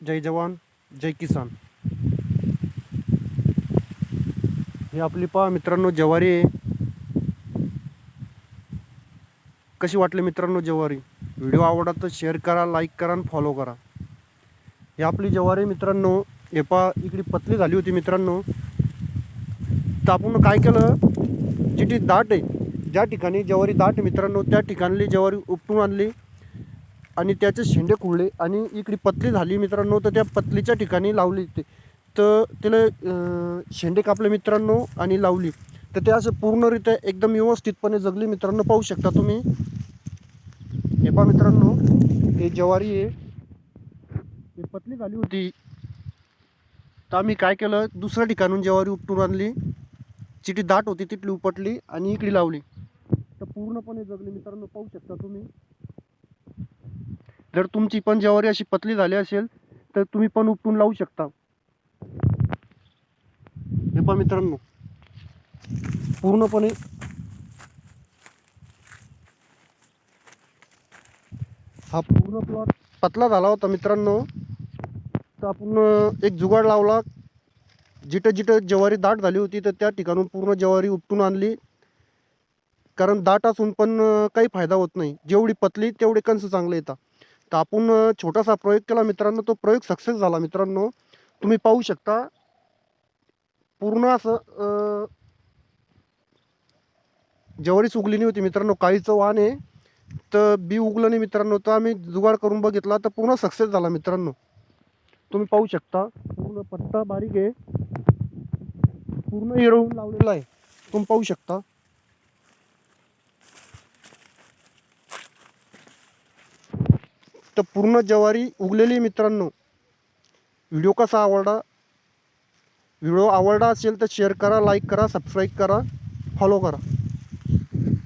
जय जवान जय किसान. ही आपली पहा मित्रांनो ज्वारी आहे. कशी वाटली मित्रांनो ज्वारी? व्हिडिओ आवडला तर शेअर करा, लाईक करा आणि फॉलो करा. ही आपली ज्वारी मित्रांनो. हे पहा इकडे पतली झाली होती मित्रांनो. तर आपण काय केलं, जिथे दाट आहे, ज्या ठिकाणी ज्वारी दाट आहे मित्रांनो, त्या ठिकाणी ज्वारी उपटून आणली आणि त्याचे शेंडे खुळले आणि इकडे पतली झाली मित्रांनो. तर त्या पतलीच्या ठिकाणी लावली ते, तर त्याला शेंडे कापले मित्रांनो आणि लावली. तर ते असं पूर्णरित्या एकदम व्यवस्थितपणे जगली मित्रांनो. पाहू शकता तुम्ही. हे पहा मित्रांनो, हे ज्वारी आहे, हे पतली झाली होती. तर आम्ही काय केलं, दुसऱ्या ठिकाणून ज्वारी उपटून आणली, जिथे दाट होती तिथली उपटली आणि इकडे लावली, तर पूर्णपणे जगली मित्रांनो. पाहू शकता तुम्ही. जर तुमची पण ज्वारी अशी पतली झाली असेल तर तुम्ही पण उपटून लावू शकता. हे पहा मित्रांनो, पूर्णपणे हा पूर्ण प्लॉट पतला झाला होता मित्रांनो. तर आपण एक जुगाड लावला, जिथं जिथं ज्वारी दाट झाली होती तर त्या ठिकाणून पूर्ण ज्वारी उपटून आणली. कारण दाट असून पण काही फायदा होत नाही, जेवढी पतली तेवढे कंस चांगले येतात. तर आपण छोटासा प्रयोग केला मित्रांनो. तो प्रयोग सक्सेस झाला मित्रांनो. तुम्ही पाहू शकता. पूर्ण असं ज्वारी उगली नाही होती मित्रांनो. काळीचं वाण आहे, तर बी उगलं नाही मित्रांनो. तर आम्ही जुगाड करून बघितला तर पूर्ण सक्सेस झाला मित्रांनो. तुम्ही पाहू शकता. पूर्ण पत्ता बारीक आहे, पूर्ण हिरवून लावलेला आहे. तुम्ही पाहू शकता. तर पूर्ण ज्वारी उगलेली मित्रांनो. व्हिडिओ कसा आवडला? व्हिडिओ आवडला असेल तर शेअर करा, लाईक करा, सबस्क्राईब करा, फॉलो करा.